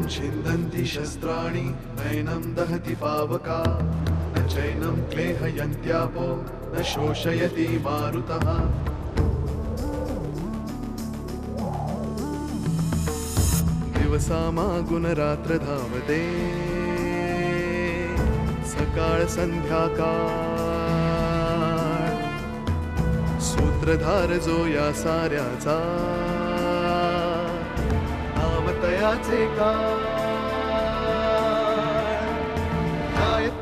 छिन्दन्ति शस्त्राणि नैनं दहति पावका न चैनं क्लेहयन्त्यापो न शोषयति मारुतः दिवसामागुणरात्र धावते सकाळ संध्याकाळ सूत्रधार जो या साऱ्याचा नामतयाचे काय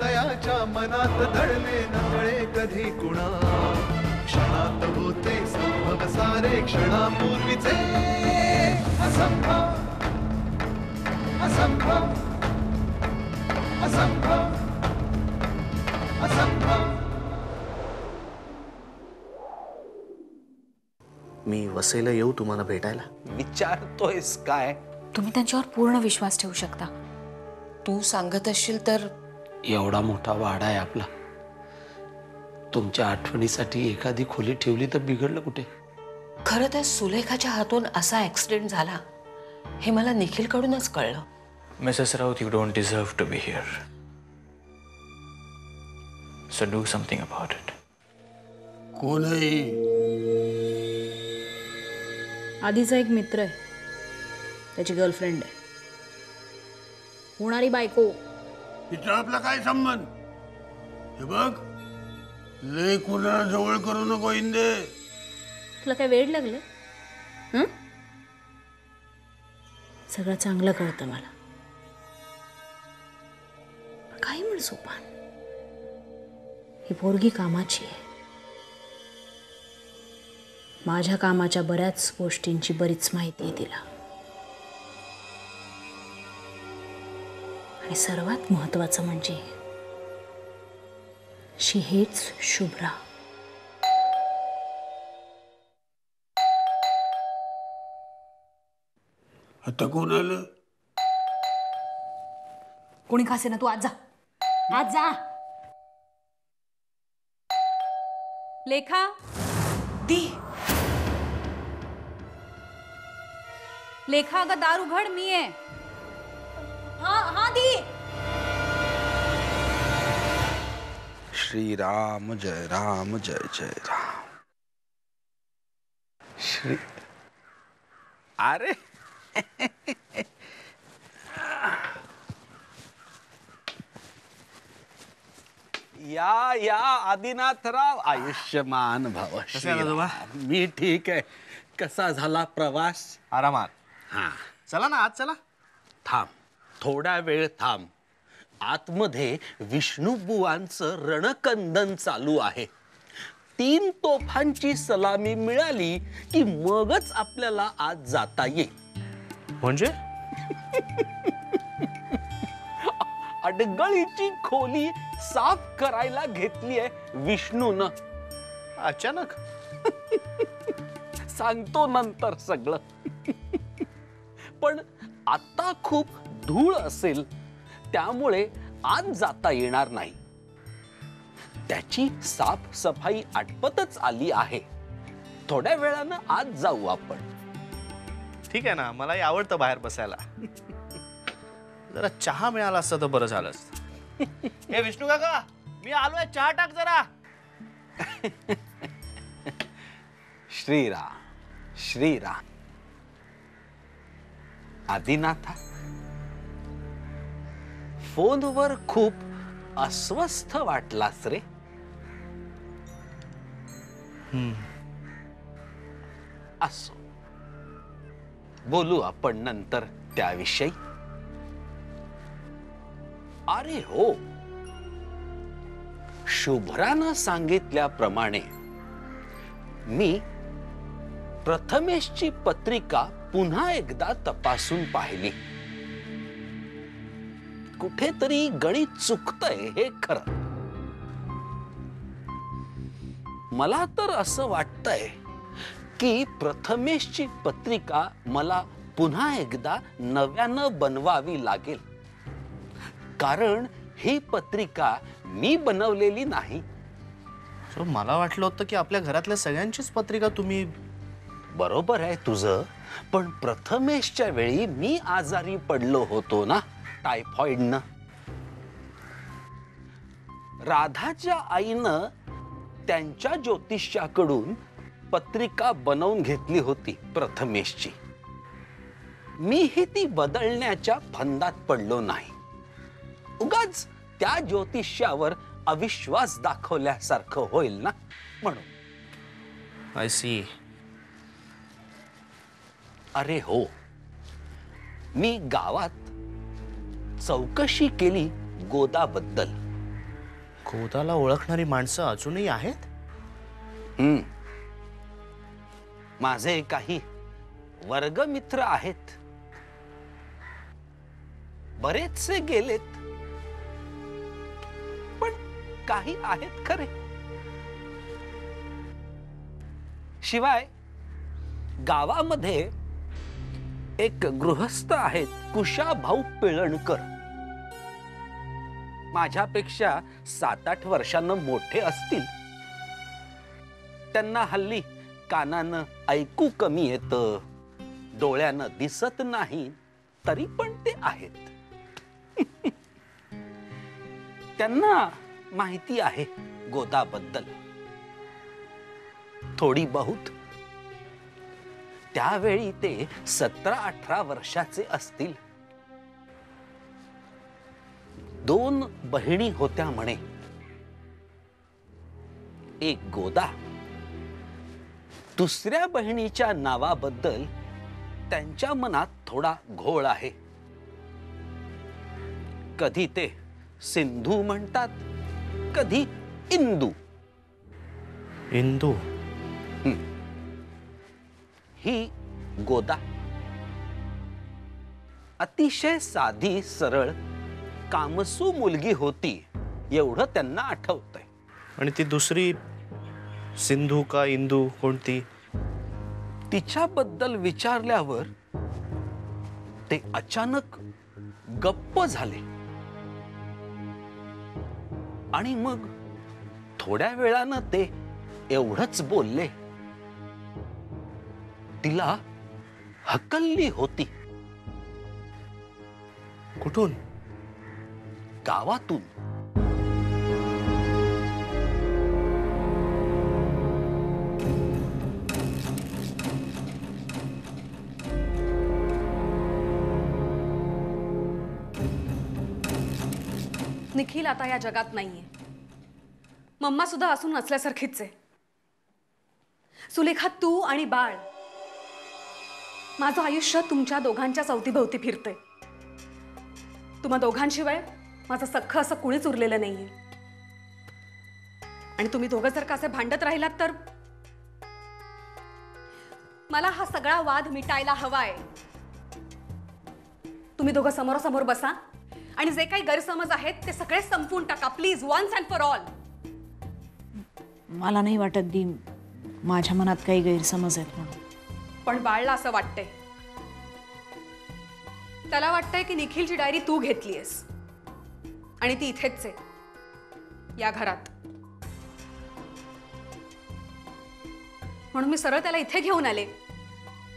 तयाच्या मनात दडले नकळे कधी कुणा क्षणात होते संभव सारे क्षणापूर्वीचे असंभव असंभव असंभव असंभव। मी वसईला येऊ तुम्हाला भेटायला? विचारतोयस काय? तुम्ही त्यांच्यावर पूर्ण विश्वास ठेवू शकता। तू सांगत असशील तर एवढा मोठा वाडा आहे आपला, तुमच्या आठवणीसाठी एखादी खोली ठेवली तर बिघडलं कुठे? खरं तर सुलेखाच्या हातून असा ऍक्सिडेंट झाला हे मला निखिलकडूनच कळलं। Mrs. Raut, you don't deserve to be here. So do something about it. कोण आहे? आधीचा एक मित्र आहे, त्याची गर्लफ्रेंड आहे, होणारी बायको। तिचा आपला काय संबंध? हे बघ, लय कुणाला जवळ करू नको इंदे। तुला काय वेड लागले? सगळं चांगलं कळतं मला, काय म्हण सोपान, ही पोरगी कामाची आहे। माझ्या कामाच्या बऱ्याच गोष्टींची बरीच माहिती आहे तिला, आणि सर्वात महत्त्वाचं म्हणजे शी हेट्स शुभ्रा। आता कोण आलं? कोणी खासे ना, तू आज जा, आज जा। लेखा दी लेखा, अगं दार उघड, मी आहे। हाँ हाँ दी। श्री राम जय जय राम। श्री अरे या आदिनाथराव, आयुष्यमान भव। मी ठीक आहे। कसा झाला प्रवास? आरामात। हा, चला ना, आज चला। थांब, थोडा वेळ थांब। आतमध्ये विष्णुबुवांचं रणकंदन चालू आहे। 3 तोफांची सलामी मिळाली की मगच आपल्याला आज जाता येईल। म्हणजे? अडगळीची खोली साफ करायला घेतली आहे विष्णूनं। अचानक? सांगतो नंतर सगळं। पण आता खूप धूळ असेल, त्यामुळे आज जाता येणार नाही। त्याची साफसफाई आटपतच आली आहे। थोड्या वेळानं आज जाऊ आपण। ठीक आहे ना, मलाही आवडतं बाहेर बसायला। जरा चहा मिळाला असता तर बरं झालं असतं। हे विष्णू काका, मी आलोय, चहा टाक जरा। श्रीराम श्रीराम। आदिनाथा, फोनवर खूप अस्वस्थ वाटलास रे? असो, बोलू आपण नंतर त्याविषयी। अरे हो, शुभ्रानं सांगितल्याप्रमाणे मी प्रथमेशची पत्रिका पुन्हा एकदा तपासून पाहिली। कुठेतरी गणित चुकतंय हे खरं। मला तर असं वाटतंय की प्रथमेशची पत्रिका मला पुन्हा एकदा नव्यानं बनवावी लागेल, कारण ही पत्रिका मी बनवलेली नाही। मला वाटलं होतं की आपल्या घरातल्या सगळ्यांचीच पत्रिका तुम्ही बरोबर आहे तुझं, पण प्रथमेशच्या वेळी मी आजारी पडलो होतो ना टायफॉइडनं. राधाच्या आईनं त्यांच्या ज्योतिष्याकडून पत्रिका बनवून घेतली होती प्रथमेशची. मीही ती बदलण्याच्या फंदात पडलो नाही. उगाच त्या ज्योतिष्यावर अविश्वास दाखवल्यासारखं होईल ना म्हणून. I see. अरे हो, मी गावात चौकशी केली गोदाबद्दल. गोदाला ओळखणारी माणसं अजूनही आहेत? माझे काही वर्गमित्र आहेत. बरेचसे गेलेत, पण काही आहेत खरे. शिवाय गावामध्ये एक गृहस्थ आहेत, कुशाभाऊ पिळणकर. माझ्यापेक्षा 7-8 वर्षांनं मोठे असतील. त्यांना हल्ली कानानं ऐकू कमी येतं, डोळ्यानं दिसत नाही, तरी पण ते आहेत. त्यांना माहिती आहे गोदाबद्दल थोडी बहुत. त्यावेळी ते 17-18 वर्षाचे असतील. 2 बहिणी होत्या म्हणे. एक गोदा. दुसऱ्या बहिणीच्या नावाबद्दल त्यांच्या मनात थोडा घोळ आहे. कधी ते सिंधू म्हणतात, कधी इंदू. इंदू? ही गोदा अतिशय साधी सरळ कामसू मुलगी होती, एवढं त्यांना आठवतंय. आणि ती दुसरी सिंधू का इंदू कोणती? तिच्याबद्दल विचारल्यावर ते अचानक गप्प झाले. आणि मग थोड्या वेळानं ते एवढंच बोलले, तिला हकलली होती. कुठून? गावातून. निखिल आता या जगात नाहीये. मम्मा सुद्धा असून नसल्यासारखीच आहे. सुलेखा, तू आणि बाळ, माझं आयुष्य तुमच्या दोघांच्या अवतीभोवती फिरतंय. तुम्हा दोघांशिवाय माझं सख्खं असं कुणीच उरलेलं नाहीये. आणि तुम्ही दोघं जर का असे भांडत राहिलात तर मला हा सगळा वाद मिटायला हवाय. तुम्ही दोघं समोरासमोर बसा आणि जे काही गैरसमज आहेत ते सगळे संपवून टाका please, once and for all. मला नाही वाटत दी माझ्या मनात काही गैरसमज आहेत म्हणून. पण बाळला असं वाटतंय. त्याला वाटतंय की निखिलची डायरी तू घेतलीयस आणि ती इथेच आहे, या घरात. म्हणून मी सरळ त्याला इथे घेऊन आले.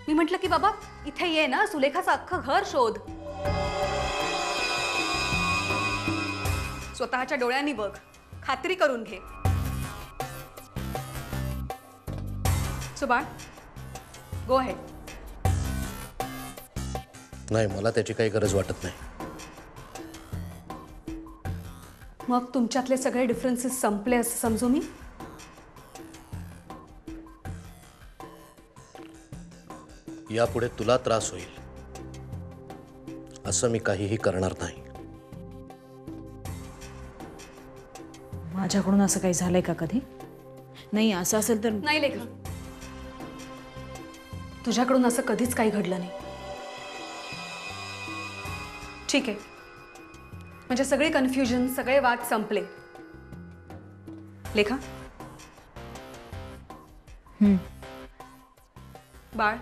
मी म्हटलं की बाबा इथे ये ना, सुलेखाचं अख्खं घर शोध. स्वतःच्या डोळ्यांनी बघ, खात्री करून घे. सुबाळ, गो अहेड. नाही, मला त्याची काही गरज वाटत नाही. मग तुमच्यातले सगळे डिफरन्सेस संपले असं समजू मी? यापुढे तुला त्रास होईल असं मी काहीही करणार नाही. माझ्याकडून असं काही झालंय का कधी? नाही, असं असेल तर नाही लेखा, तुझ्याकडून असं कधीच काही घडलं नाही. ठीक आहे, म्हणजे सगळे कन्फ्युजन, सगळे वाद संपले. लेखा, बाळ,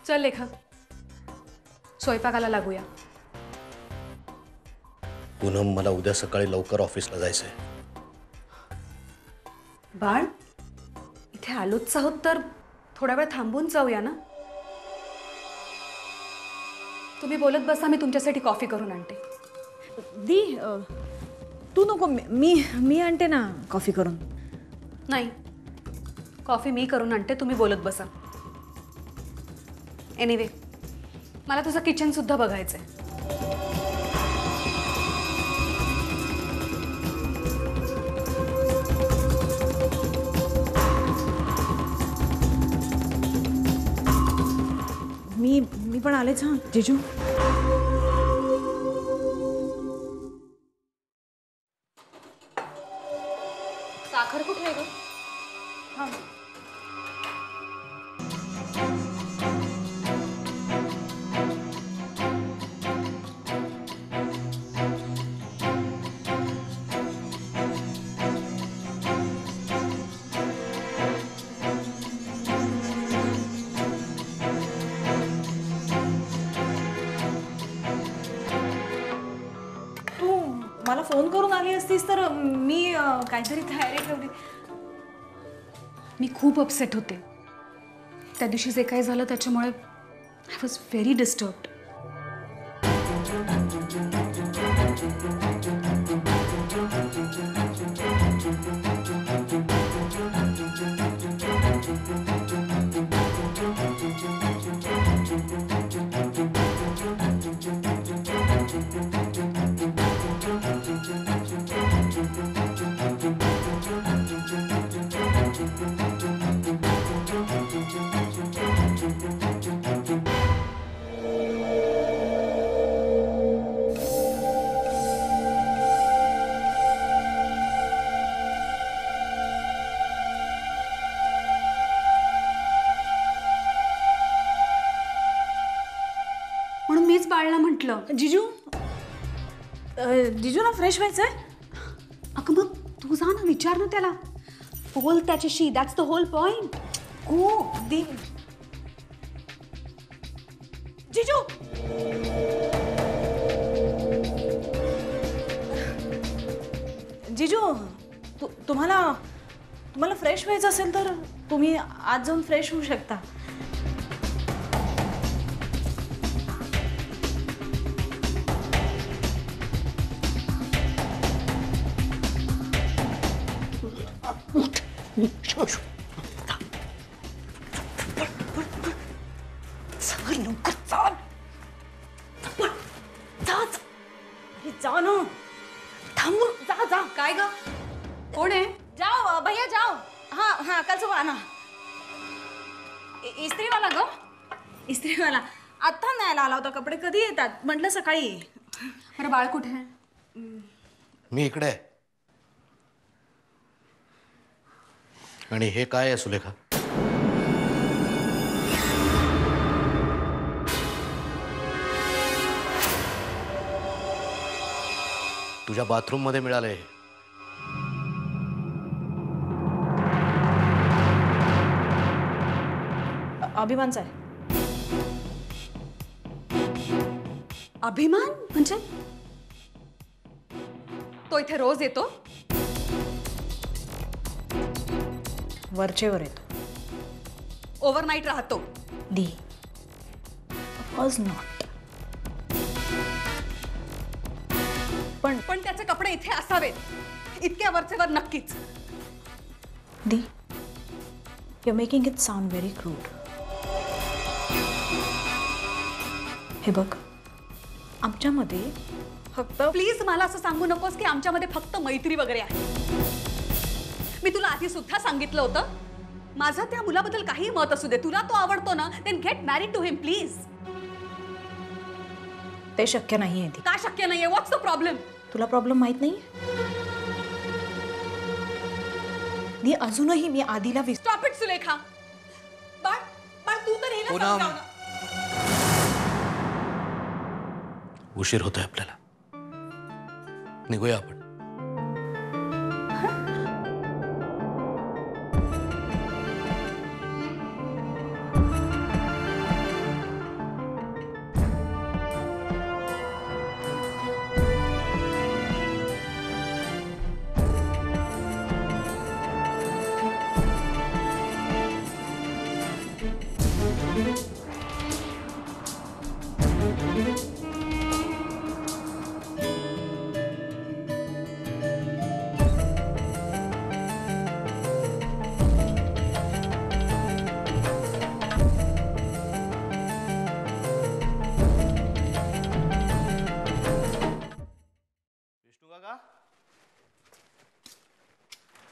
चल लेखा, स्वयंपाकाला लागूया. पूनम, मला उद्या सकाळी लवकर ऑफिसला जायचंय. बाळ इथे आलोच आहोत तर थोडा वेळ थांबून जाऊया ना. तुम्ही बोलत बसा, मी तुमच्यासाठी कॉफी करून आणते. दी तू नको, मी आणते ना कॉफी करून. नाही, कॉफी मी करून आणते, तुम्ही बोलत बसा. एनिवे, मला तुझं किचन सुद्धा बघायचंय. मी पण आलेच. हां जिजू. साखर कुठे आहे ग? हां. मला फोन करून आली असतीस तर मी काहीतरी तयारी ठेवली. मी खूप अपसेट होते त्या दिवशी. जे काही झालं त्याच्यामुळे आय वॉज व्हेरी डिस्टर्ब्ड. म्हणून मीच बाळला म्हटलं, जिजू ना फ्रेश व्हायचंय. अगं मग तू जा ना, विचार ना त्याला, बोल त्याच्याशी. That's the whole point. Go दी. जिजू जिजू तुम्हाला फ्रेश व्हायचं असेल तर तुम्ही आज जाऊन फ्रेश होऊ शकता. जा ना, थांबू. जा. काय ग? कोण आहे? जाओ भैया जाओ. हाँ कल सुबह आना. इस्त्री वाला ग, इस्त्री वाला आता न्यायला आला होता. कपडे कधी येतात म्हटलं सकाळी. बरं बाळ कुठे आहे? मी इकडे आहे. आणि हे काय आहे सुलेखा? तुझ्या बाथरूम मध्ये मिळालंय. अभिमानचा आहे. अभिमान म्हणजे? तो इथे रोज येतो? वरचेवर येतो. ओव्हरनाईट राहतो? दी वॉज नॉट. पण त्याचे कपडे इथे असावेत, इतक्या वरचेवर नक्कीच. दी you making it sound very crude. हे बघ, आमच्यामध्ये फक्त प्लीज मला असं सांगू नकोस की आमच्यामध्ये फक्त मैत्री वगैरे आहे. मी तुला आधी सुद्धा सांगितलं होतं, माझं त्या मुलाबद्दल काही मत असू दे, तुला तो आवडतो ना, then get married to him please. ते शक्य नाहीये. दी का शक्य नाहीये? What's the problem? तुला प्रॉब्लेम माहित नाही? दी अजूनही मी आधीला स्टॉप इट सुलेखा. बाळ बाळ तू तर हिला पूनम. समजाव ना. उशीर होतोय आपल्याला, निघूया आपण.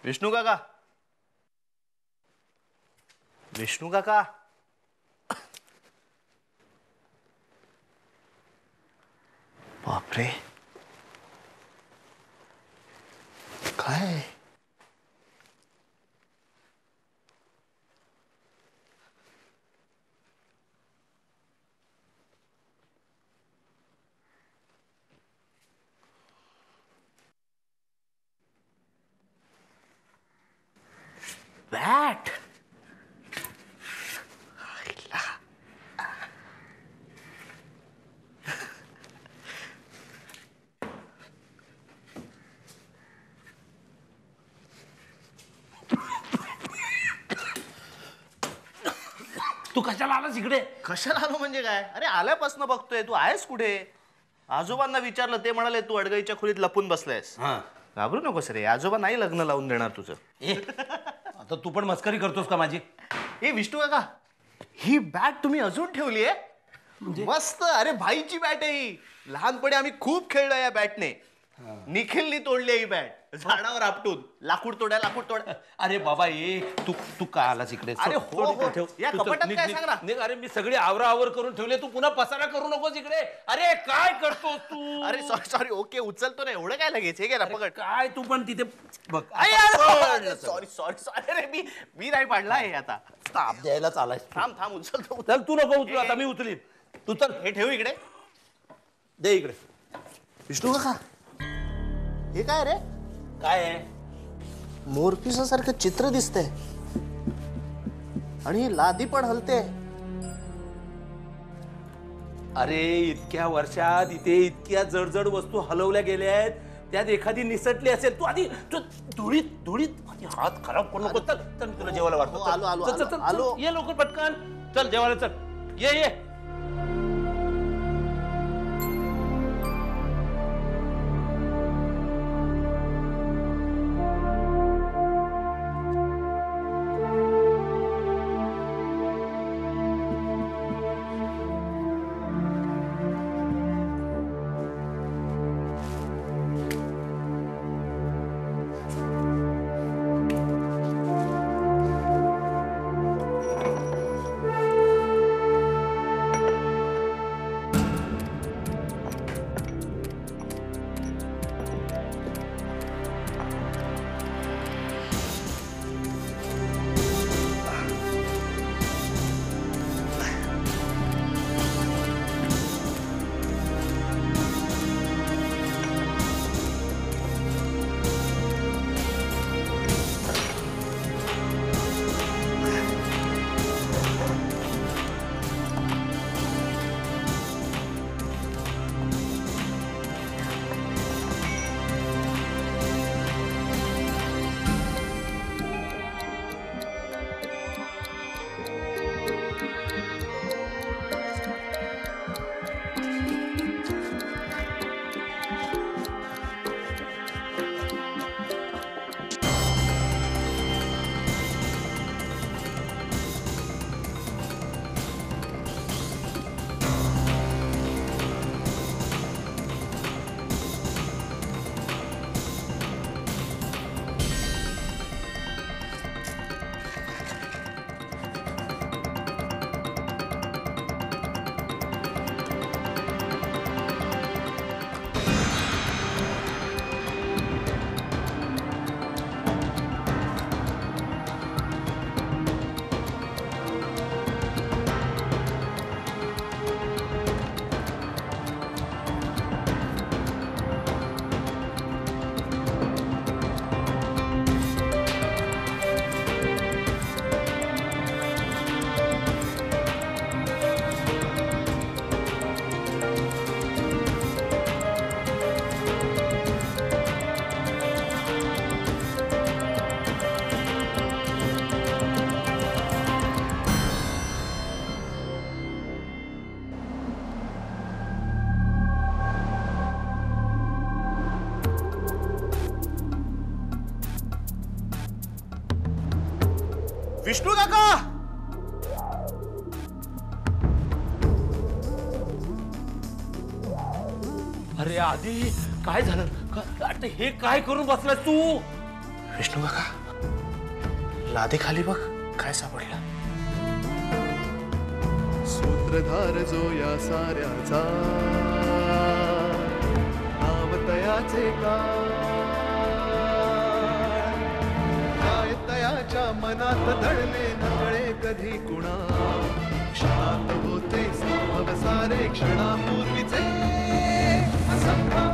विष्णू काका, विष्णू काका, बापरे, काय बॅट? तू कशाला आलास इकडे? कशाला आलो म्हणजे काय? अरे आल्यापासून बघतोय, तू आहेस कुठे? आजोबांना विचारलं, ते म्हणाले तू अडगईच्या खोलीत लपून बसलायस. घाबरू नकोस रे, आजोबा नाही लग्न लावून देणार तुझं. आता तू पण मस्करी करतोस का माझी? ए विष्णू काका, ही बॅट तुम्ही अजून ठेवली आहे? मस्त. अरे भाईची बॅट आहे ही. लहानपणी आम्ही खूप खेळलो या बॅटने. निखिलनी तोडली ही बॅट झाडावर आपटून. लाकूड तोड्या. अरे बाबा ये, तू काय आलास इकडे? अरे हो, या कपाटात काय सांग ना. अरे मी सगळे आवराआवर करून ठेवले, तू पुन्हा पसारा करू नकोस इकडे. अरे काय करतोस तू? अरे सॉरी ओके, उचलतो ना. एवढं काय लगेच? हे गेला पकड. काय तू पण तिथे बघ. सॉरी रे, मी नाही पाडला हे. आता ताप द्यायला चालाय. थांब उचलतो. चल तू नको उचलू, आता मी उचलीन. तू तर हे ठेव इकडे. दे इकडे. विष्णू काका, हे काय रे? काय आहे? मोरपिसासारखं चित्र दिसतंय आणि ही लादी पण हलते. अरे इतक्या वर्षात इथे इतक्या जड वस्तू हलवल्या गेल्या आहेत, त्यात एखादी निसटली असेल. तू आधी धुळीत हात खराब करू नको. चल मी तुला जेवायला वाटतो. आलो. ये लवकर पटकन. चल जेवायला चल. ये. विष्णू काका, अरे आधी काय झालं? आता हे काय करून बसलास तू? विष्णू काका, लादी खाली बघ काय सापडलं. सूत्रधार जो या साऱ्याचा, नाव तयाचे काय तयाच्या मनात दडले नकळे कधी कुणा, क्षणात होते संभव सारे क्षणापूर्वीचे असंभव.